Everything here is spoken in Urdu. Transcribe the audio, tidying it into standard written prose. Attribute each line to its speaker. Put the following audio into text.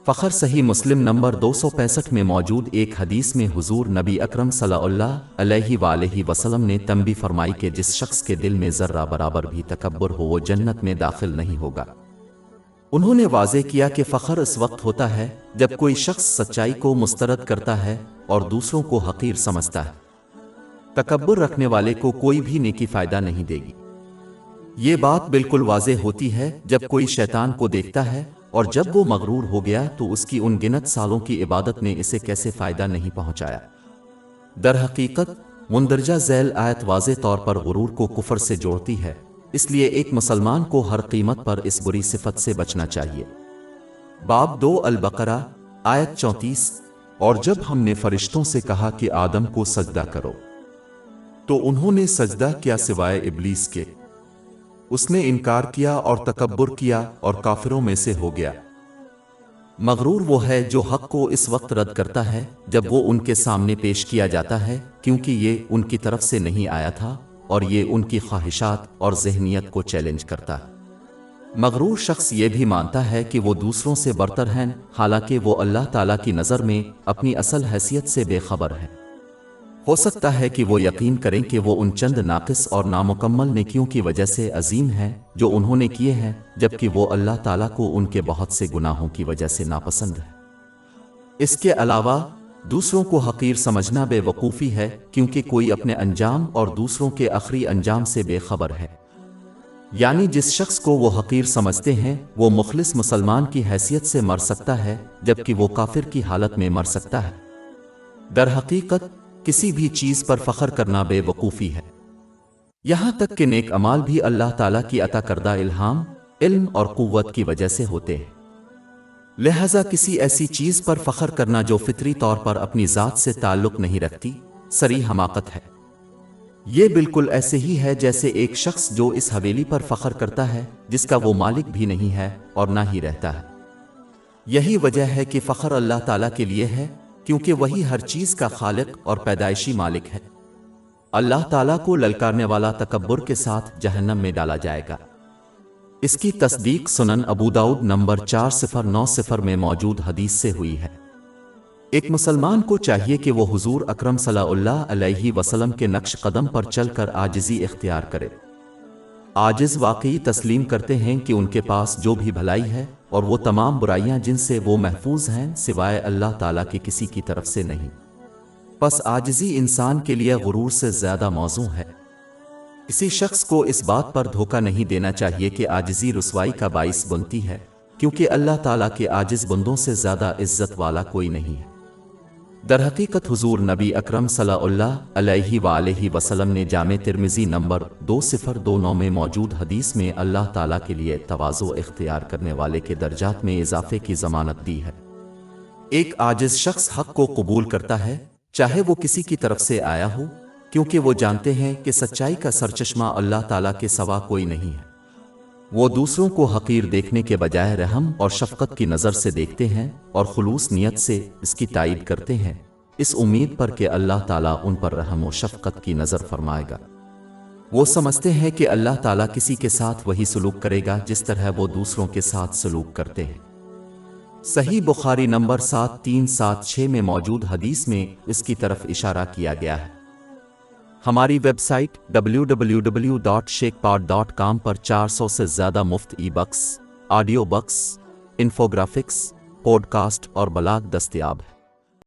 Speaker 1: فخر صحیح مسلم نمبر 265 میں موجود ایک حدیث میں حضور نبی اکرم صلی اللہ علیہ وآلہ وسلم نے تنبیہ فرمائی کہ جس شخص کے دل میں ذرہ برابر بھی تکبر ہو وہ جنت میں داخل نہیں ہوگا۔ انہوں نے واضح کیا کہ فخر اس وقت ہوتا ہے جب کوئی شخص سچائی کو مسترد کرتا ہے اور دوسروں کو حقیر سمجھتا ہے۔ تکبر رکھنے والے کو کوئی بھی نیکی فائدہ نہیں دے گی۔ یہ بات بالکل واضح ہوتی ہے جب کوئی شیطان کو دیکھتا ہے اور جب وہ مغرور ہو گیا تو اس کی ان گنت سالوں کی عبادت نے اسے کیسے فائدہ نہیں پہنچایا۔ در حقیقت مندرجہ ذیل آیت واضح طور پر غرور کو کفر سے جوڑتی ہے، اس لیے ایک مسلمان کو ہر قیمت پر اس بری صفت سے بچنا چاہیے۔ باب 2 البقرہ آیت 34۔ اور جب ہم نے فرشتوں سے کہا کہ آدم کو سجدہ کرو تو انہوں نے سجدہ کیا سوائے ابلیس کے، اس نے انکار کیا اور تکبر کیا اور کافروں میں سے ہو گیا۔ مغرور وہ ہے جو حق کو اس وقت رد کرتا ہے جب وہ ان کے سامنے پیش کیا جاتا ہے، کیونکہ یہ ان کی طرف سے نہیں آیا تھا اور یہ ان کی خواہشات اور ذہنیت کو چیلنج کرتا ہے۔ مغرور شخص یہ بھی مانتا ہے کہ وہ دوسروں سے برتر ہیں، حالانکہ وہ اللہ تعالیٰ کی نظر میں اپنی اصل حیثیت سے بے خبر ہے۔ ہو سکتا ہے کہ وہ یقین کریں کہ وہ ان چند ناقص اور نامکمل نیکیوں کی وجہ سے عظیم ہیں جو انہوں نے کیے ہیں، جبکہ وہ اللہ تعالیٰ کو ان کے بہت سے گناہوں کی وجہ سے ناپسند ہے۔ اس کے علاوہ دوسروں کو حقیر سمجھنا بے وقوفی ہے، کیونکہ کوئی اپنے انجام اور دوسروں کے آخری انجام سے بے خبر ہے۔ یعنی جس شخص کو وہ حقیر سمجھتے ہیں وہ مخلص مسلمان کی حیثیت سے مر سکتا ہے، جبکہ وہ کافر کی حالت میں مر سکتا ہے۔ در حقیقت کسی بھی چیز پر فخر کرنا بے وقوفی ہے، یہاں تک کہ نیک اعمال بھی اللہ تعالیٰ کی عطا کردہ الہام، علم اور قوت کی وجہ سے ہوتے ہیں۔ لہذا کسی ایسی چیز پر فخر کرنا جو فطری طور پر اپنی ذات سے تعلق نہیں رکھتی، صریح حماقت ہے۔ یہ بالکل ایسے ہی ہے جیسے ایک شخص جو اس حویلی پر فخر کرتا ہے جس کا وہ مالک بھی نہیں ہے اور نہ ہی رہتا ہے۔ یہی وجہ ہے کہ فخر اللہ تعالیٰ کے لیے ہے، کیونکہ وہی ہر چیز کا خالق اور پیدائشی مالک ہے۔ اللہ تعالیٰ کو للکارنے والا تکبر کے ساتھ جہنم میں ڈالا جائے گا۔ اس کی تصدیق سنن ابو داؤد نمبر 4090 میں موجود حدیث سے ہوئی ہے۔ ایک مسلمان کو چاہیے کہ وہ حضور اکرم صلی اللہ علیہ وسلم کے نقش قدم پر چل کر عاجزی اختیار کرے۔ عاجز واقعی تسلیم کرتے ہیں کہ ان کے پاس جو بھی بھلائی ہے اور وہ تمام برائیاں جن سے وہ محفوظ ہیں سوائے اللہ تعالیٰ کے کسی کی طرف سے نہیں۔ پس عاجزی انسان کے لیے غرور سے زیادہ موزوں ہے۔ کسی شخص کو اس بات پر دھوکہ نہیں دینا چاہیے کہ عاجزی رسوائی کا باعث بنتی ہے، کیونکہ اللہ تعالیٰ کے عاجز بندوں سے زیادہ عزت والا کوئی نہیں ہے۔ در حقیقت حضور نبی اکرم صلی اللہ علیہ وآلہ وسلم نے جامع ترمذی نمبر 2029 میں موجود حدیث میں اللہ تعالیٰ کے لیے تواضع اختیار کرنے والے کے درجات میں اضافے کی ضمانت دی ہے۔ ایک عاجز شخص حق کو قبول کرتا ہے چاہے وہ کسی کی طرف سے آیا ہو، کیونکہ وہ جانتے ہیں کہ سچائی کا سرچشمہ اللہ تعالیٰ کے سوا کوئی نہیں ہے۔ وہ دوسروں کو حقیر دیکھنے کے بجائے رحم اور شفقت کی نظر سے دیکھتے ہیں اور خلوص نیت سے اس کی تائید کرتے ہیں، اس امید پر کہ اللہ تعالیٰ ان پر رحم و شفقت کی نظر فرمائے گا۔ وہ سمجھتے ہیں کہ اللہ تعالیٰ کسی کے ساتھ وہی سلوک کرے گا جس طرح وہ دوسروں کے ساتھ سلوک کرتے ہیں۔ صحیح بخاری نمبر 7376 میں موجود حدیث میں اس کی طرف اشارہ کیا گیا ہے۔ ہماری ویب سائٹ www.sheikhpod.com پر 400 سے زیادہ مفت e books, audio books, infographics, podcast اور بلاگ دستیاب ہے۔